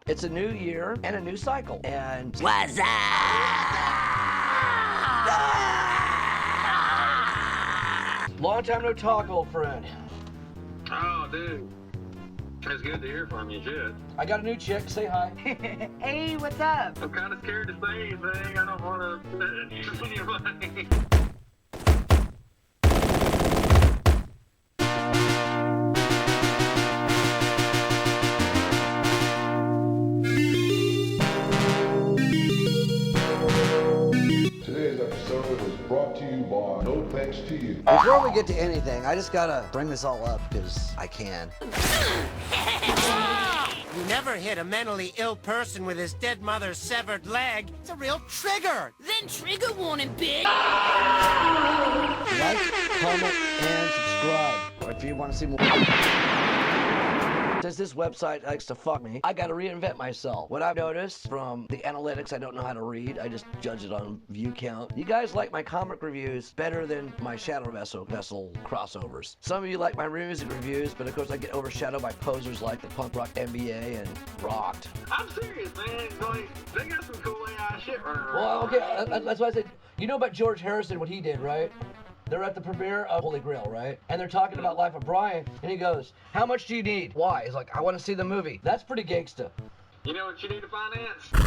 It's a new year and a new cycle. And What's up? long time no talk, old friend. Oh, dude. It's good to hear from you, shit. I got a new chick. Say hi. Hey, what's up? I'm kind of scared to say anything. I don't want to anybody. Today's episode was brought to you by No Thanks to You. Before we get to anything, I just gotta bring this all up because I can. You never hit a mentally ill person with his dead mother's severed leg. It's a real trigger. Then trigger warning, bitch! Like, comment, and subscribe if you want to see more. Since this website likes to fuck me, I gotta reinvent myself. What I've noticed from the analytics, I don't know how to read. I just judge it on view count. You guys like my comic reviews better than my Shadow Vessel crossovers. Some of you like my music reviews, but of course I get overshadowed by posers like the punk rock NBA and Rocked. I'm serious, man. Like, they got some cool AI shit running around. Well, okay, that's why I said, you know about George Harrison, what he did, right? They're at the premiere of Holy Grail, right? And they're talking about Life of Brian, and he goes, how much do you need? Why? He's like, I want to see the movie. That's pretty gangsta. You know what you need to finance? You,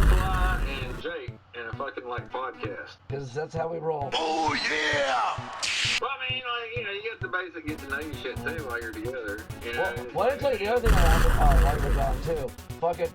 Fly, and Jake in a fucking, podcast. Because that's how we roll. Oh, yeah! Well, I mean, you get the basic get to know you shit, too, while you're together. You know? Well, I tell you the other thing I like was on, too. Fucking,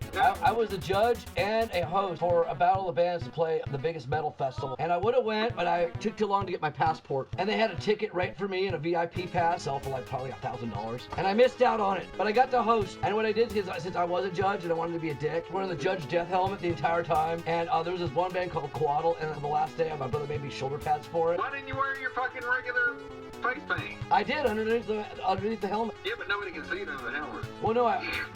I was a judge and a host for a Battle of the Bands to play the biggest metal festival. And I would have went, but I took too long to get my passport. And they had a ticket right for me and a VIP pass, sell for probably $1,000. And I missed out on it, but I got to host. And what I did is, since I was a judge and I wanted to be a dick, I wore the Judge Death helmet the entire time. And there was this one band called Quaddle, and on the last day, my brother made me shoulder pads for it. Why didn't you wear your fucking regular face paint? I did, underneath the helmet. Yeah, but nobody can see it under the helmet. Well, no,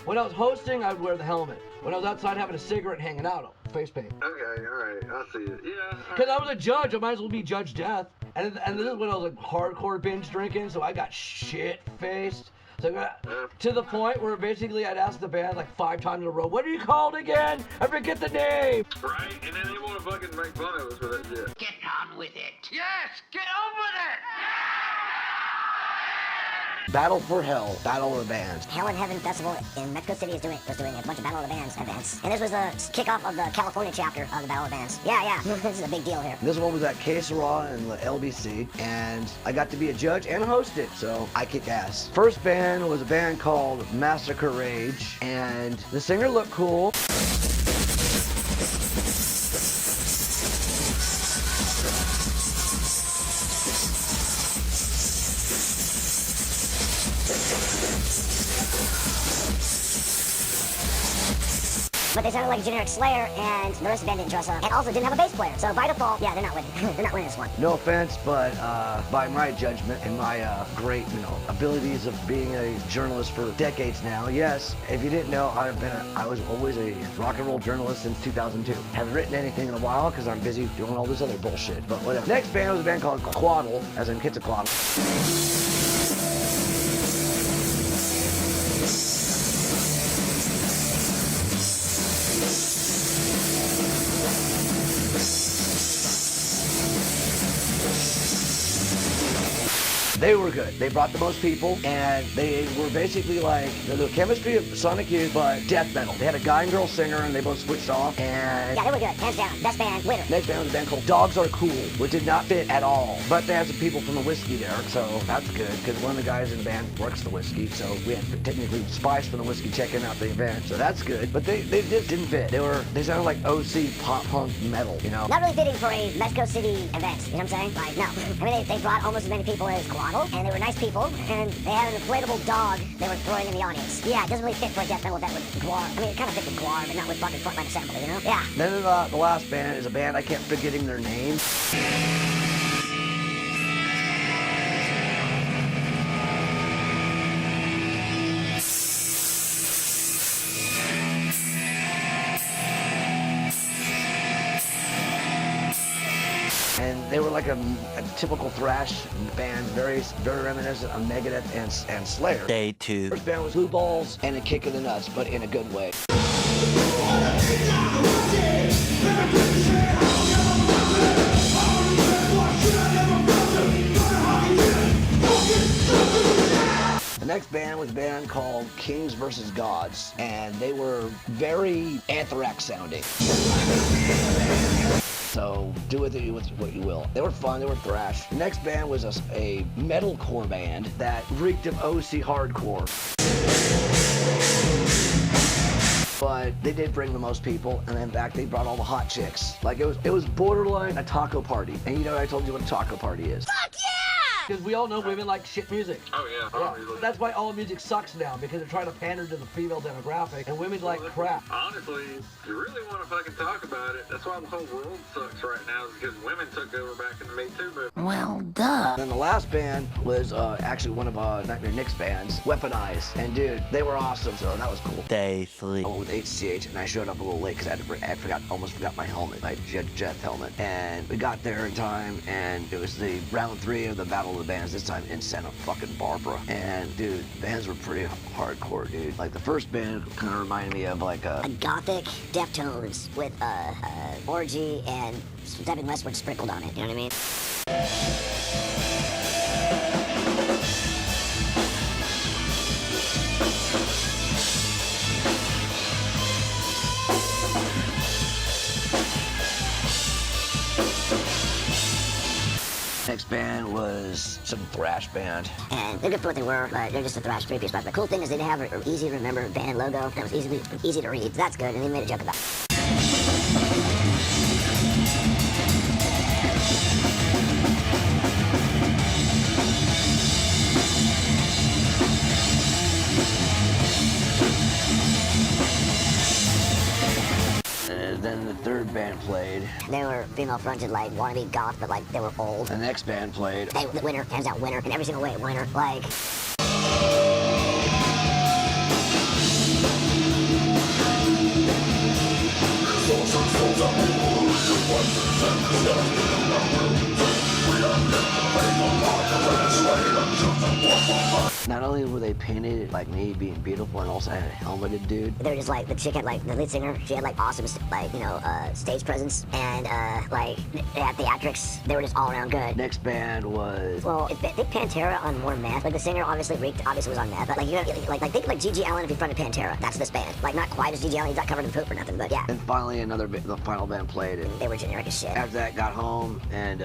when I was hosting, I'd wear the helmet. When I was outside having a cigarette hanging out, face paint. Okay, alright, I see it. Yeah. Because I was a judge, I might as well be Judge Death. And this is when I was like hardcore binge drinking, so I got shit-faced. So to the point where basically I'd ask the band like 5 times in a row, what are you called again? I forget the name. Right, and then they want to fucking make fun of us for that shit. Get on with it! Yes, get on with it. Battle for Hell, Battle of the Bands. Hell in Heaven Festival in Mexico City was doing a bunch of Battle of the Bands events. And this was the kickoff of the California chapter of the Battle of the Bands. Yeah. This is a big deal here. This one was at Que Sera in the LBC, and I got to be a judge and host it, so I kick ass. First band was a band called Massacre Rage, and the singer looked cool. But they sounded like a generic Slayer, and the rest of the band didn't dress up. And also didn't have a bass player. So by default, yeah, they're not winning. They're not winning this one. No offense, but by my judgment and my great, abilities of being a journalist for decades now, yes, if you didn't know, I was always a rock and roll journalist since 2002. Haven't written anything in a while because I'm busy doing all this other bullshit, but whatever. Next band was a band called Quaddle, as in Quetzalcoatl. They were good. They brought the most people, and they were basically like the chemistry of Sonic Youth, but death metal. They had a guy and girl singer, and they both switched off, and... Yeah, they were good. Hands down. Best band, winner. Next band was a band called Dogs Are Cool, which did not fit at all. But they had some people from the whiskey there, so that's good, because one of the guys in the band works the whiskey, so we had technically spies from the whiskey checking out the event, so that's good. But they just didn't fit. They sounded like OC pop punk metal, Not really fitting for a Mexico City event, you know what I'm saying? Like, no. I mean, they brought almost as many people as Quaddle, and they were nice people, and they had an inflatable dog they were throwing in the audience. Yeah, it doesn't really fit for a death metal event with Guar. I mean, it kind of fit with Guar, but not with fucking Frontline Assembly, Yeah. Then the last band is a band I kept forgetting their name. And they were like a typical thrash band, very reminiscent of Megadeth and Slayer. Day 2. First band was Blue Balls and a Kick in the Nuts, but in a good way. The next band was a band called Kings vs. Gods, and they were very Anthrax sounding. So do with it what you will. They were fun, they were thrash. The next band was a metalcore band that reeked of OC hardcore. But they did bring the most people, and in fact, they brought all the hot chicks. Like it was borderline a taco party. And you know, I told you what a taco party is. Fuck yeah! Because we all know women like shit music. Oh yeah. Yeah. That's why all music sucks now, because they're trying to pander to the female demographic, and women like crap. Honestly, you really want to fucking talk about it. That's why the whole world sucks right now, is because women took over back in the Me Too movement. Well, duh. Then the last band was actually one of Nightmare Nick's bands, Weaponize. And dude, they were awesome, so that was cool. Day 3. I went with HCH, and I showed up a little late because I almost forgot my helmet, my Jet helmet. And we got there in time, and it was the round 3 of the Battle of the Bands, this time in Santa fucking Barbara. And dude, bands were pretty hardcore, dude. Like the first band kind of reminded me of like A gothic Deftones with orgy and Stepping Westward sprinkled on it, you know what I mean? Next band was some thrash band. And they're good for what they were, but they're just a thrash three-piece band. The cool thing is they have an easy to remember band logo that was easy to read. That's good, and they made a joke about it. Then the third band played. They were female-fronted, like, wannabe goth, but, like, they were old. The next band played. They, the winner, hands out winner, in every single way, winner. Like... Not only were they painted like me, being beautiful, and also had a helmeted dude. They were just like, the chick had like, the lead singer, she had like awesome, like, you know, stage presence, and like, they had theatrics, they were just all around good. Next band was... Well, I think Pantera on more meth. Like, the singer obviously was on meth, but like, you have, like think of like G.G. Allen if he fronted Pantera. That's this band. Like, not quite as G.G. Allen, he's not covered in poop or nothing, but yeah. And finally, the final band played. And they were generic as shit. after that, got home and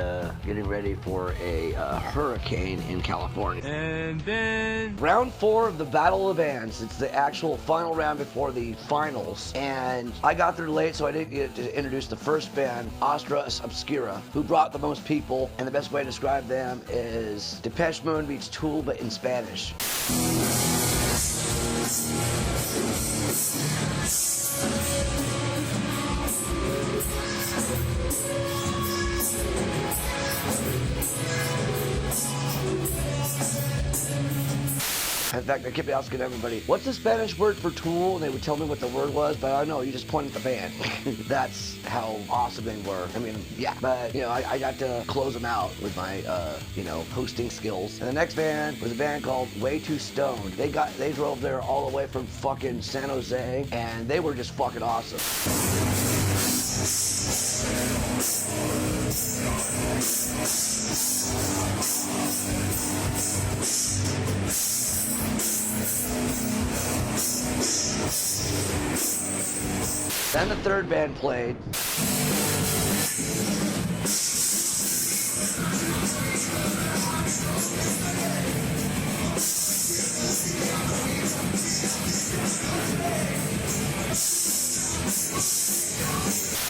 getting ready for a hurricane in California. And then... Round 4 of the Battle of the Bands. It's the actual final round before the finals. And I got there late, so I didn't get to introduce the first band, Astra Obscura, who brought the most people. And the best way to describe them is Depeche Mode meets Tool, but in Spanish. In fact, I kept asking everybody, what's the Spanish word for Tool? And they would tell me what the word was, but I don't know, you just point at the band. That's how awesome they were. I mean, yeah. But, you know, I got to close them out with my, you know, hosting skills. And the next band was a band called Way Too Stoned. They drove there all the way from fucking San Jose, and they were just fucking awesome. Then the third band played.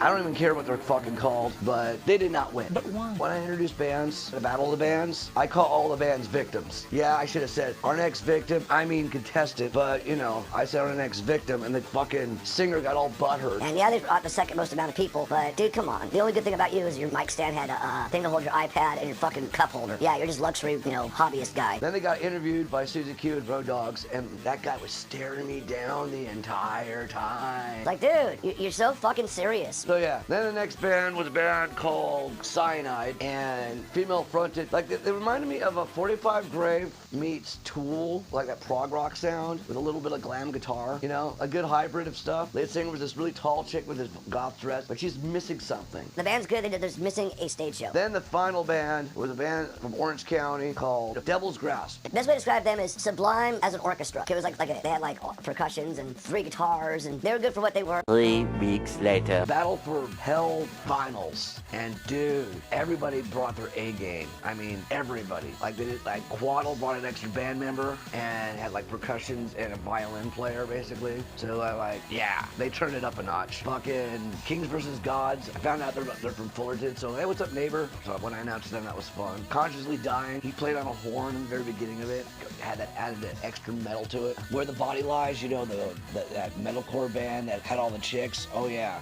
I don't even care what they're fucking called, but they did not win. But why? When I introduce bands, the Battle of the Bands, I call all the bands victims. Yeah, I should have said our next victim, I mean contestant, but, you know, I said our next victim, and the fucking singer got all butthurt. And the others brought the second most amount of people, but dude, come on. The only good thing about you is your mic stand had a thing to hold your iPad and your fucking cup holder. Yeah, you're just luxury, you know, hobbyist guy. Then they got interviewed by Susie Q and Road Dogs, and that guy was staring me down the entire time. Like, dude, you're so fucking serious. So yeah, then the next band was a band called Cyanide, and female fronted. Like they reminded me of a 45 Grave meets Tool, like that prog rock sound with a little bit of glam guitar, you know, a good hybrid of stuff. Lead singer was this really tall chick with this goth dress, but she's missing something. The band's good, they're just missing a stage show. Then the final band was a band from Orange County called Devil's Grasp. The best way to describe them is sublime as an orchestra. It was they had like percussions and 3 guitars, and they were good for what they were. 3 weeks later. Battle for Hell finals, and dude, everybody brought their A game. I mean, everybody. Like they did, like Quaddle brought an extra band member and had like percussions and a violin player basically. So like, yeah, they turned it up a notch. Fucking Kings vs. Gods. I found out they're from Fullerton, so hey, what's up, neighbor? So when I announced them, that was fun. Consciously Dying, he played on a horn in the very beginning of it. Added that extra metal to it. Where the Body Lies, you know, that metalcore band that had all the chicks. Oh yeah.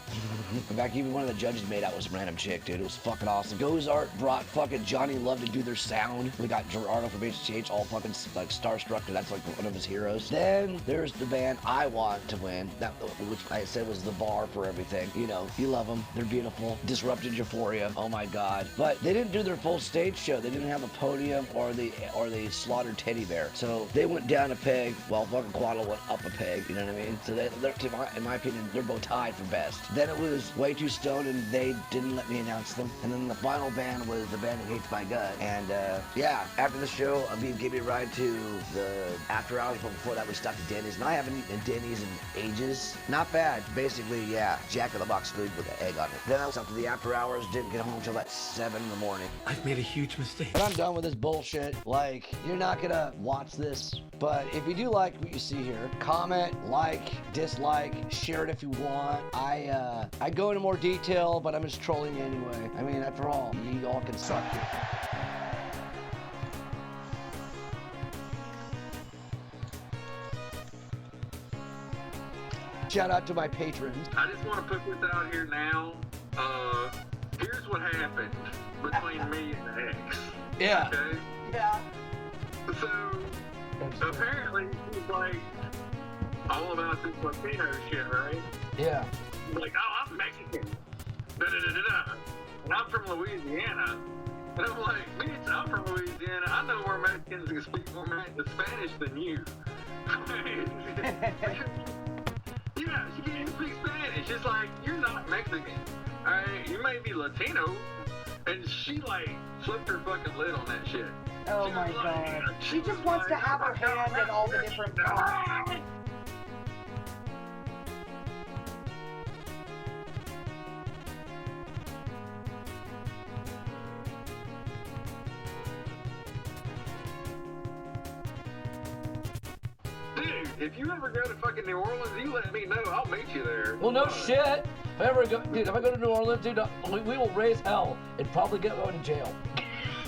In fact, even one of the judges made out with some random chick, dude. It was fucking awesome. Gozart brought fucking Johnny Love to do their sound. We got Gerardo from HCH all fucking like starstruck, because that's like one of his heroes. Then there's the band I Want to Win, which I said was the bar for everything. You know, you love them. They're beautiful. Disrupted Euphoria. Oh my god. But they didn't do their full stage show. They didn't have a podium or the slaughtered teddy bear. So they went down a peg while fucking Quaddle went up a peg. You know what I mean? So in my opinion, they're both tied for best. Then it was Way Too Stoned, and they didn't let me announce them. And then the final band was the band that hates my gut. And yeah, after the show, Aviv gave me a ride to the after hours, but before that we stopped at Denny's. And I haven't eaten at Denny's in ages. Not bad. Basically, yeah, Jack in the Box food with an egg on it. Then I was up to the after hours, didn't get home until like 7 in the morning. I've made a huge mistake. But I'm done with this bullshit. Like, you're not gonna watch this, but if you do like what you see here, comment, like, dislike, share it if you want. I go into more detail, but I'm just trolling you anyway. I mean, after all, you all can suck it. Shout out to my patrons. I just want to put this out here now. Here's what happened between me and the ex. Yeah. Okay? Yeah. So, apparently, he's like all about this Latino shit, right? Yeah. He's like, oh, I'm Mexican. Da-da-da-da-da. And I'm from Louisiana. And I'm like, bitch, I'm from Louisiana. I know more Mexicans can speak more Spanish than you. Yeah, she can't even speak Spanish. It's like, you're not Mexican. Alright, you may be Latino. And she like flipped her fucking lid on that shit. Oh my god. She just wants to have her hand in all the different parts. Dude, if you ever go to fucking New Orleans, you let me know. I'll meet you there. Well, no shit. If I go to New Orleans, dude, we will raise hell and probably get going to jail.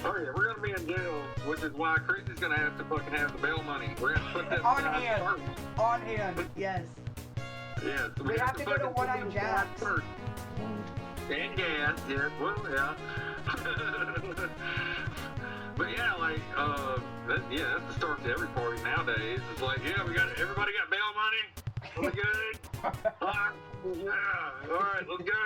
Oh yeah, we're gonna be in jail, which is why Chris is gonna have to fucking have the bail money. We're gonna put that On aside hand. first. On hand, yes. Yeah, so We have to go to fucking One-Eyed put that Jack's. first. And gas, yeah, well, yeah. But yeah, like, that's the start to every party nowadays. It's like, yeah, everybody got bail money? We good? Yeah, all right, let's go.